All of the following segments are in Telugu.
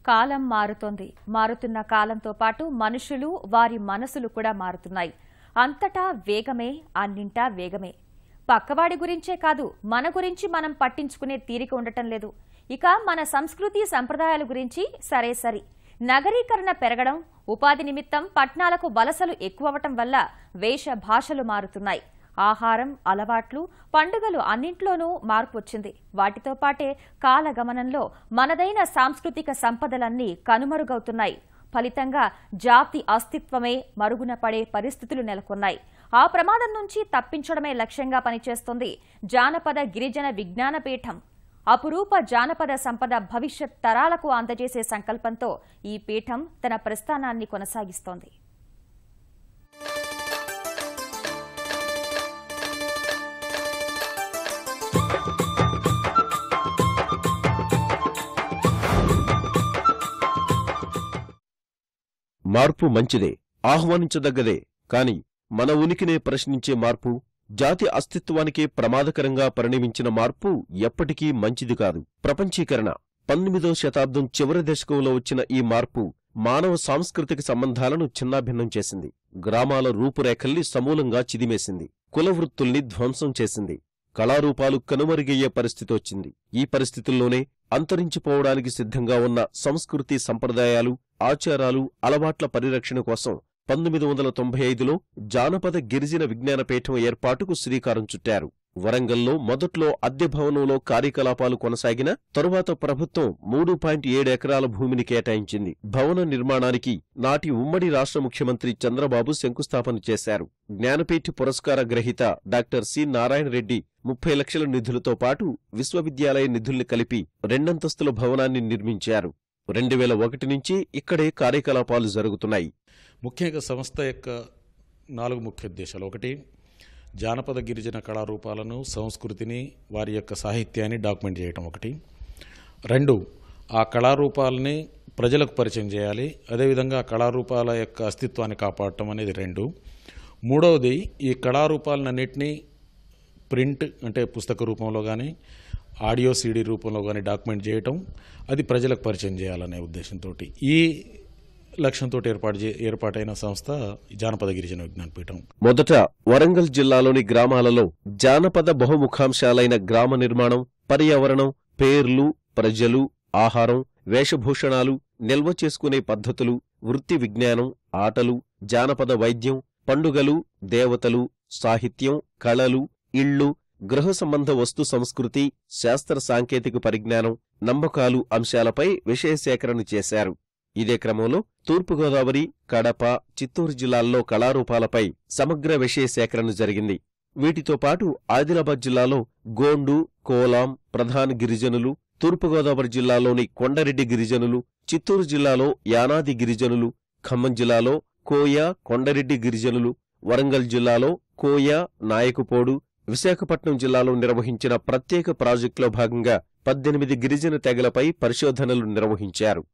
కాలం మారుతోంది. మారుతున్న కాలంతో పాటు మనుషులు, వారి మనసులు కూడా మారుతున్నాయి. అంతటా వేగమే, అన్నింటా వేగమే. పక్కవాడి గురించే కాదు, మన గురించి మనం పట్టించుకునే తీరిక ఉండటం లేదు. ఇక మన సంస్కృతి సంప్రదాయాల గురించి సరే. నగరీకరణ పెరగడం, ఉపాధి నిమిత్తం పట్నాలకు వలసలు ఎక్కువవటం వల్ల వేష భాషలు మారుతున్నాయి. ఆహారం, అలవాట్లు, పండుగలు అన్నింట్లోనూ మార్పు వచ్చింది. వాటితో పాటే కాలగమనంలో మనదైన సాంస్కృతిక సంపదలన్నీ కనుమరుగవుతున్నాయి. ఫలితంగా జాతి అస్తిత్వమే మరుగున పడే పరిస్థితులు నెలకొన్నాయి. ఆ ప్రమాదం నుంచి తప్పించడమే లక్ష్యంగా పనిచేస్తోంది జానపద గిరిజన విజ్ఞాన పీఠం. అపురూప జానపద సంపద భవిష్యత్ తరాలకు అందజేసే సంకల్పంతో ఈ పీఠం తన ప్రస్థానాన్ని కొనసాగిస్తోంది. మార్పు మంచిదే, ఆహ్వానించదగ్గదే. కాని మన ఉనికినే ప్రశ్నించే మార్పు, జాతి అస్తిత్వానికే ప్రమాదకరంగా పరిణమించిన మార్పు ఎప్పటికీ మంచిది కాదు. ప్రపంచీకరణ 19వ శతాబ్దం చివరి దశకంలో వచ్చిన ఈ మార్పు మానవ సాంస్కృతిక సంబంధాలను చిన్నాభిన్నం చేసింది. గ్రామాల రూపురేఖల్ని సమూలంగా చిదిమేసింది. కులవృత్తుల్ని ధ్వంసం చేసింది. కళారూపాలు కనుమరుగయ్యే పరిస్థితి వచ్చింది. ఈ పరిస్థితుల్లోనే అంతరించిపోవడానికి సిద్ధంగా ఉన్న సంస్కృతి సంప్రదాయాలు, ఆచారాలు, అలవాట్ల పరిరక్షణ కోసం 1995లో జానపద గిరిజన విజ్ఞానపీఠం ఏర్పాటుకు శ్రీకారం చుట్టారు. వరంగల్లో మొదట్లో అద్దె భవనంలో కార్యకలాపాలు కొనసాగిన తరువాత ప్రభుత్వం 3.7 ఎకరాల భూమిని కేటాయించింది. భవన నిర్మాణానికి నాటి ఉమ్మడి రాష్ట్ర ముఖ్యమంత్రి చంద్రబాబు శంకుస్థాపన చేశారు. జ్ఞానపీఠ పురస్కార గ్రహీత డాక్టర్ సి. నారాయణ రెడ్డి 30 లక్షల నిధులతో పాటు విశ్వవిద్యాలయ నిధుల్ని కలిపి 2 అంతస్తుల భవనాన్ని నిర్మించారు. 2001 నుంచి ఇక్కడే కార్యకలాపాలు జరుగుతున్నాయి. ముఖ్యంగా సంస్థ యొక్క 4 ముఖ్య ఉద్దేశాలు: 1, జానపద గిరిజన కళారూపాలను, సంస్కృతిని, వారి యొక్క సాహిత్యాన్ని డాక్యుమెంట్ చేయటం 1. 2, ఆ కళారూపాలని ప్రజలకు పరిచయం చేయాలి. అదేవిధంగా ఆ కళారూపాల యొక్క అస్తిత్వాన్ని కాపాడటం అనేది 2. 3వది, ఈ కళారూపాలన్నింటినీ ప్రింట్ అంటే పుస్తక రూపంలో కానీ, ఆడియో సీడీ రూపంలో కానీ డాక్యుమెంట్ చేయటం, అది ప్రజలకు పరిచయం చేయాలనే ఉద్దేశంతో ఈ లక్ష్యంతో ఏర్పాటైన సంస్థ జానపద గిరిజన విజ్ఞాన పీఠం. మొదట వరంగల్ జిల్లాలోని గ్రామాలలో జానపద బహుముఖాంశాలైన గ్రామ నిర్మాణం, పర్యావరణం, పేర్లు, ప్రజలు, ఆహారం, వేషభూషణాలు, నిల్వ చేసుకునే పద్ధతులు, వృత్తి విజ్ఞానం, ఆటలు, జానపద వైద్యం, పండుగలు, దేవతలు, సాహిత్యం, కళలు, ఇళ్ళు, గృహ సంబంధ వస్తు సంస్కృతి, శాస్త్ర సాంకేతిక పరిజ్ఞానం, నమ్మకాలు అంశాలపై విషయ సేకరణ చేశారు. ఇదే క్రమంలో తూర్పుగోదావరి, కడప, చిత్తూరు జిల్లాల్లో కళారూపాలపై సమగ్ర విషయ సేకరణ జరిగింది. వీటితో పాటు ఆదిలాబాద్ జిల్లాలో గోండు, కోలాం ప్రధాన గిరిజనులు, తూర్పుగోదావరి జిల్లాలోని కొండరెడ్డి గిరిజనులు, చిత్తూరు జిల్లాలో యానాది గిరిజనులు, ఖమ్మం జిల్లాలో కోయ, కొండరెడ్డి గిరిజనులు, వరంగల్ జిల్లాలో కోయ, నాయకుపోడు, విశాఖపట్నం జిల్లాలో నిర్వహించిన ప్రత్యేక ప్రాజెక్టులో భాగంగా 18 గిరిజన తెగలపై పరిశోధనలు నిర్వహించారు.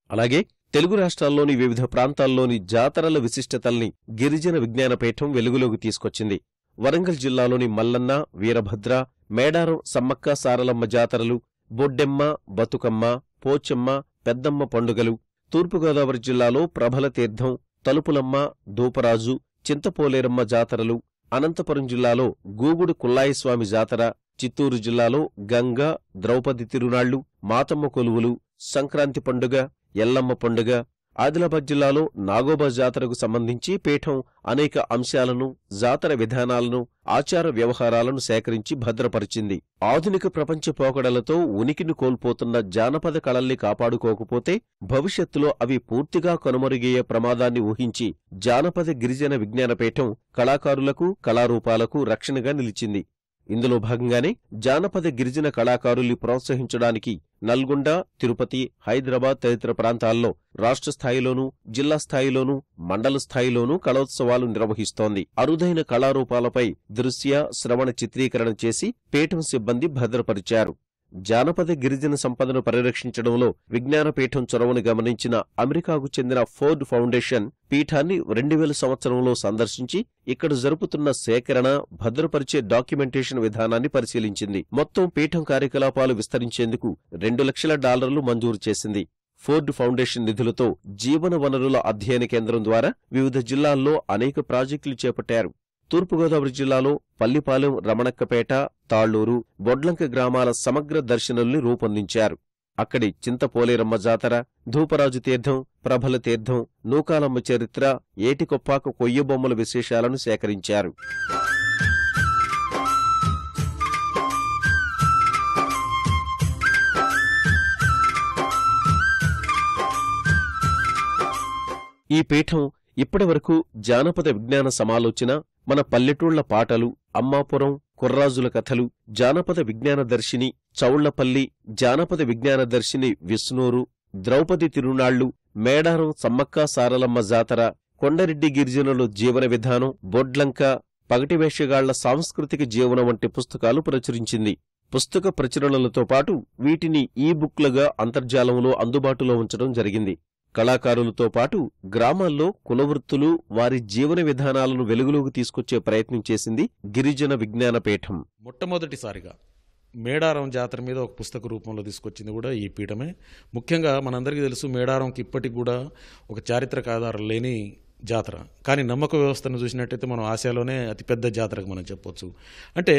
అలాగే తెలుగు రాష్ట్రాల్లోని వివిధ ప్రాంతాల్లోని జాతరల విశిష్టతల్ని గిరిజన విజ్ఞానపీఠం వెలుగులోకి తీసుకొచ్చింది. వరంగల్ జిల్లాలోని మల్లన్న, వీరభద్ర, మేడారం సమ్మక్క సారలమ్మ జాతరలు, బొడ్డెమ్మ, బతుకమ్మ, పోచమ్మ, పెద్దమ్మ పండుగలు, తూర్పుగోదావరి జిల్లాలో ప్రభల తీర్థం, తలుపులమ్మ, దూపరాజు, చింతపోలేరమ్మ జాతరలు, అనంతపురం జిల్లాలో గూగుడు కుల్లాయిస్వామి జాతర, చిత్తూరు జిల్లాలో గంగ, ద్రౌపది తిరునాళ్లు, మాతమ్మ కొలువులు, సంక్రాంతి పండుగ, ఎల్లమ్మ పండుగ, ఆదిలాబాద్ జిల్లాలో నాగోబా జాతరకు సంబంధించి పీఠం అనేక అంశాలను, జాతర విధానాలను, ఆచార వ్యవహారాలను సేకరించి భద్రపరిచింది. ఆధునిక ప్రపంచ పోకడలతో ఉనికిని కోల్పోతున్న జానపద కళల్ని కాపాడుకోకపోతే భవిష్యత్తులో అవి పూర్తిగా కనుమరుగయ్యే ప్రమాదాన్ని ఊహించి జానపద గిరిజన విజ్ఞానపీఠం కళాకారులకు, కళారూపాలకు రక్షణగా నిలిచింది. ఇందులో భాగంగానే జానపద గిరిజన కళాకారుల్ని ప్రోత్సహించడానికి నల్గొండ, తిరుపతి, హైదరాబాద్ తదితర ప్రాంతాల్లో రాష్ట్ర స్థాయిలోనూ, జిల్లా స్థాయిలోనూ, మండల స్థాయిలోనూ కళోత్సవాలు నిర్వహిస్తోంది. అరుదైన కళారూపాలపై దృశ్య, శ్రవణ చిత్రీకరణ చేసి పీఠం సిబ్బంది భద్రపరిచారు. జానపద గిరిజన సంపదను పరిరక్షించడంలో విజ్ఞానపీఠం చొరవను గమనించిన అమెరికాకు చెందిన ఫోర్డ్ ఫౌండేషన్ పీఠాన్ని 2000 సంవత్సరంలో సందర్శించి ఇక్కడ జరుపుతున్న సేకరణ, భద్రపరిచే డాక్యుమెంటేషన్ విధానాన్ని పరిశీలించింది. మొత్తం పీఠం కార్యకలాపాలు విస్తరించేందుకు $2 లక్షల మంజూరు చేసింది. ఫోర్డ్ ఫౌండేషన్ నిధులతో జీవన వనరుల అధ్యయన కేంద్రం ద్వారా వివిధ జిల్లాల్లో అనేక ప్రాజెక్టులు చేపట్టారు. తూర్పుగోదావరి జిల్లాలో పల్లిపాలెం, రమణక్కపేట, తాళ్లూరు, బొడ్లంక గ్రామాల సమగ్ర దర్శనుల్ని రూపొందించారు. అక్కడి చింతపోలేరమ్మ జాతర, ధూపరాజు తీర్థం, ప్రభల తీర్థం, నూకాలమ్మ చరిత్ర, ఏటికొప్పాక కొయ్యబొమ్మల విశేషాలను సేకరించారు. ఈ పీఠం ఇప్పటివరకు జానపద విజ్ఞాన సమాలోచన, మన పల్లెటూళ్ల పాటలు, అమ్మాపురం, కుర్రాజుల కథలు, జానపద విజ్ఞాన దర్శిని చౌళ్లపల్లి, జానపద విజ్ఞాన దర్శిని విష్ణూరు, ద్రౌపది తిరునాళ్లు, మేడారం సమ్మక్క సారలమ్మ జాతర, కొండరెడ్డి గిరిజనుల జీవన విధానం, బొడ్లంక, పగటివేషగాళ్ల సాంస్కృతిక జీవనం వంటి పుస్తకాలు ప్రచురించింది. పుస్తక ప్రచురణలతో పాటు వీటిని ఈ బుక్లుగా అంతర్జాలంలో అందుబాటులో ఉంచడం జరిగింది. కళాకారులతో పాటు గ్రామాల్లో కులవృత్తులు, వారి జీవన విధానాలను వెలుగులోకి తీసుకొచ్చే ప్రయత్నం చేసింది గిరిజన విజ్ఞాన పీఠం. మొట్టమొదటిసారిగా మేడారం జాతర మీద ఒక పుస్తక రూపంలో తీసుకొచ్చింది కూడా ఈ పీఠమే. ముఖ్యంగా మనందరికీ తెలుసు, మేడారంకి ఇప్పటికి కూడా ఒక చారిత్రక ఆధారం లేని జాతర. కానీ నమ్మక వ్యవస్థను చూసినట్టయితే మనం ఆసియాలోనే అతిపెద్ద జాతరకు మనం చెప్పొచ్చు. అంటే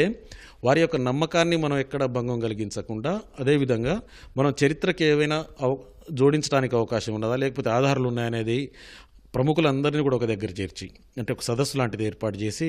వారి యొక్క నమ్మకాన్ని మనం ఎక్కడ భంగం కలిగించకుండా, అదేవిధంగా మనం చరిత్రకి ఏవైనా జోడించడానికి అవకాశం ఉన్నదా, లేకపోతే ఆధారాలు ఉన్నాయనేది ప్రముఖులందరినీ కూడా ఒక దగ్గర చేర్చి, అంటే ఒక సదస్సు లాంటిది ఏర్పాటు చేసి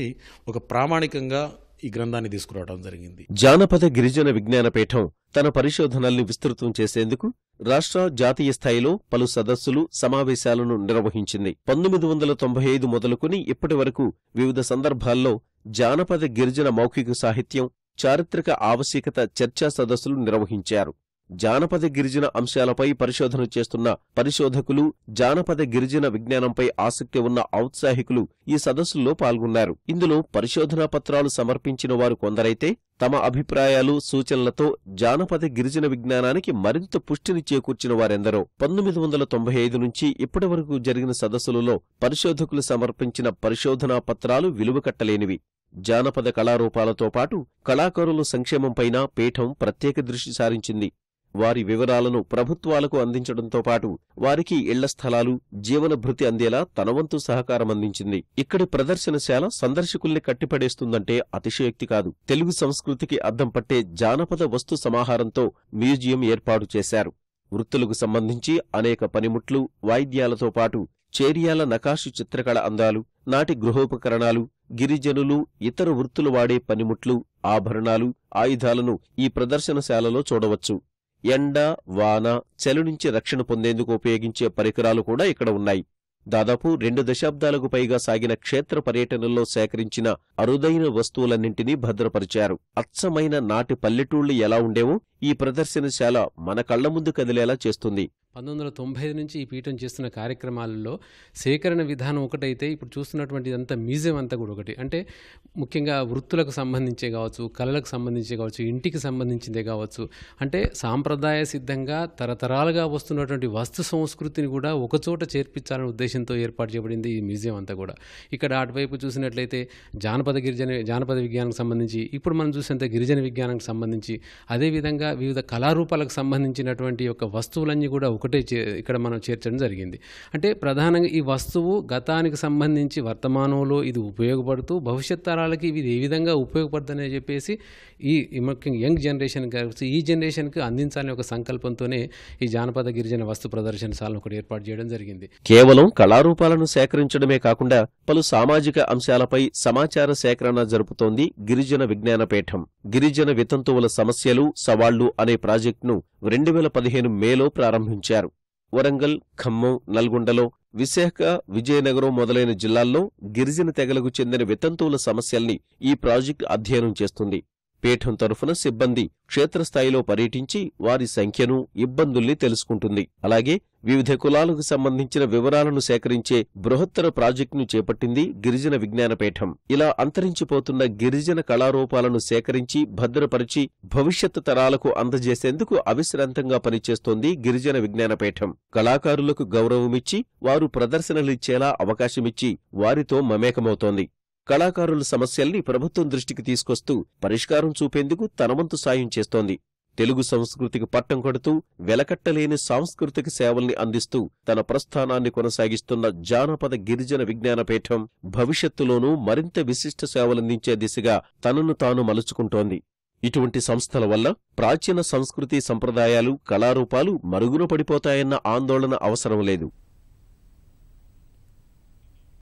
ఒక ప్రామాణికంగా ఈ గ్రంథాన్ని తీసుకురావడం జరిగింది. జానపద గిరిజన విజ్ఞాన పీఠం తన పరిశోధనల్ని విస్తృతం చేసేందుకు రాష్ట్ర, జాతీయ స్థాయిలో పలు సదస్సులు, సమావేశాలను నిర్వహించింది. 1995 మొదలుకుని ఇప్పటి వరకు వివిధ సందర్భాల్లో జానపద గిరిజన మౌఖిక సాహిత్యం, చారిత్రక ఆవశ్యకత చర్చా సదస్సులు నిర్వహించారు. జానపద గిరిజన అంశాలపై పరిశోధన చేస్తున్న పరిశోధకులు, జానపద గిరిజన విజ్ఞానంపై ఆసక్తి ఉన్న ఔత్సాహికులు ఈ సదస్సుల్లో పాల్గొన్నారు. ఇందులో పరిశోధనా పత్రాలు సమర్పించిన వారు కొందరైతే తమ అభిప్రాయాలు, సూచనలతో జానపద గిరిజన విజ్ఞానానికి మరింత పుష్టిని చేకూర్చిన వారెందరో. 1995 నుంచి ఇప్పటి వరకు జరిగిన సదస్సులలో పరిశోధకులు సమర్పించిన పరిశోధనా పత్రాలు విలువకట్టలేనివి. జానపద కళారూపాలతో పాటు కళాకారుల సంక్షేమంపైన పీఠం ప్రత్యేక దృష్టి సారించింది. వారి వివరాలను ప్రభుత్వాలకు అందించడంతో పాటు వారికి ఇళ్ల స్థలాలు, జీవనభృతి అందేలా తనవంతు సహకారం అందించింది. ఇక్కడి ప్రదర్శనశాల సందర్శకుల్ని కట్టిపడేస్తుందంటే అతిశయోక్తి కాదు. తెలుగు సంస్కృతికి అద్దం పట్టే జానపద వస్తు సమాహారంతో మ్యూజియం ఏర్పాటు చేశారు. వృత్తులకు సంబంధించి అనేక పనిముట్లు, వాయిద్యాలతో పాటు చేరియాల నకాషు చిత్రకళ అందాలు, నాటి గృహోపకరణాలు, గిరిజనులు ఇతర వృత్తులు వాడే పనిముట్లు, ఆభరణాలు, ఆయుధాలను ఈ ప్రదర్శనశాలలో చూడవచ్చు. ఎండ, వాన, చలి నుంచి రక్షణ పొందేందుకు ఉపయోగించే పరికరాలు కూడా ఇక్కడ ఉన్నాయి. దాదాపు 2 దశాబ్దాలకు పైగా సాగిన క్షేత్ర పర్యటనల్లో సేకరించిన అరుదైన వస్తువులన్నింటినీ భద్రపరిచారు. అచ్చమైన నాటి పల్లెటూళ్లు ఎలా ఉండేవో ఈ ప్రదర్శనశాల మన కళ్ల ముందు కదిలేలా చేస్తుంది. 1995 నుంచి ఈ పీఠం చేస్తున్న కార్యక్రమాలలో సేకరణ విధానం ఒకటైతే, ఇప్పుడు చూస్తున్నటువంటి ఇదంతా మ్యూజియం అంతా కూడా ఒకటి. అంటే ముఖ్యంగా వృత్తులకు సంబంధించే కావచ్చు, కళలకు సంబంధించే కావచ్చు, ఇంటికి సంబంధించిందే కావచ్చు, అంటే సాంప్రదాయ సిద్ధంగా తరతరాలుగా వస్తున్నటువంటి వస్తు సంస్కృతిని కూడా ఒకచోట చేర్పించాలనే ఉద్దేశంతో ఏర్పాటు చేయబడింది ఈ మ్యూజియం అంతా కూడా. ఇక్కడ అటువైపు చూసినట్లయితే జానపద విజ్ఞానానికి సంబంధించి, ఇప్పుడు మనం చూసినంత గిరిజన విజ్ఞానానికి సంబంధించి, అదేవిధంగా వివిధ కళారూపాలకు సంబంధించినటువంటి యొక్క వస్తువులన్నీ కూడా ఒకటే ఇక్కడ మనం చేర్చడం జరిగింది. అంటే ప్రధానంగా ఈ వస్తువు గతానికి సంబంధించి వర్తమానంలో ఇది ఉపయోగపడుతూ భవిష్యత్ తరాలకి ఇది ఏ విధంగా ఉపయోగపడుతుందని చెప్పేసి ఈ ముఖ్యంగా యంగ్ జనరేషన్ కావచ్చు, ఈ జనరేషన్కి అందించాలనే ఒక సంకల్పంతోనే ఈ జానపద గిరిజన వస్తు ప్రదర్శనశాలను ఒకటి ఏర్పాటు చేయడం జరిగింది. కేవలం కళారూపాలను సేకరించడమే కాకుండా పలు సామాజిక అంశాలపై సమాచార సేకరణ జరుపుతోంది గిరిజన విజ్ఞాన పీఠం. గిరిజన వితంతువుల సమస్యలు, సవాళ్లు అనే ప్రాజెక్టును 2015 మేలో ప్రారంభించారు. వరంగల్, ఖమ్మం, నల్గొండలో, విశాఖ, విజయనగరం మొదలైన జిల్లాల్లో గిరిజన తెగలకు చెందిన వితంతువుల సమస్యల్ని ఈ ప్రాజెక్టు అధ్యయనం చేస్తుంది. పీఠం తరఫున సిబ్బంది క్షేత్రస్థాయిలో పర్యటించి వారి సంఖ్యను, ఇబ్బందుల్ని తెలుసుకుంటుంది. అలాగే వివిధ కులాలకు సంబంధించిన వివరాలను సేకరించే బృహత్తర ప్రాజెక్టును చేపట్టింది గిరిజన విజ్ఞానపీఠం. ఇలా అంతరించిపోతున్న గిరిజన కళారూపాలను సేకరించి భద్రపరిచి భవిష్యత్తు తరాలకు అందజేసేందుకు అవిశ్రాంతంగా పనిచేస్తోంది గిరిజన విజ్ఞానపీఠం. కళాకారులకు గౌరవమిచ్చి వారు ప్రదర్శనలిచ్చేలా అవకాశమిచ్చి వారితో మమేకమవుతోంది. కళాకారుల సమస్యల్ని ప్రభుత్వం దృష్టికి తీసుకొస్తూ పరిష్కారం చూపేందుకు తనవంతు సాయం చేస్తోంది. తెలుగు సంస్కృతికి పట్టం కొడుతూ వెలకట్టలేని సాంస్కృతిక సేవల్ని అందిస్తూ తన ప్రస్థానాన్ని కొనసాగిస్తున్న జానపద గిరిజన విజ్ఞానపీఠం భవిష్యత్తులోనూ మరింత విశిష్ట సేవలందించే దిశగా తనను తాను మలుచుకుంటోంది. ఇటువంటి సంస్థల వల్ల ప్రాచీన సంస్కృతి సంప్రదాయాలు, కళారూపాలు మరుగున పడిపోతాయన్న ఆందోళన అవసరం లేదు.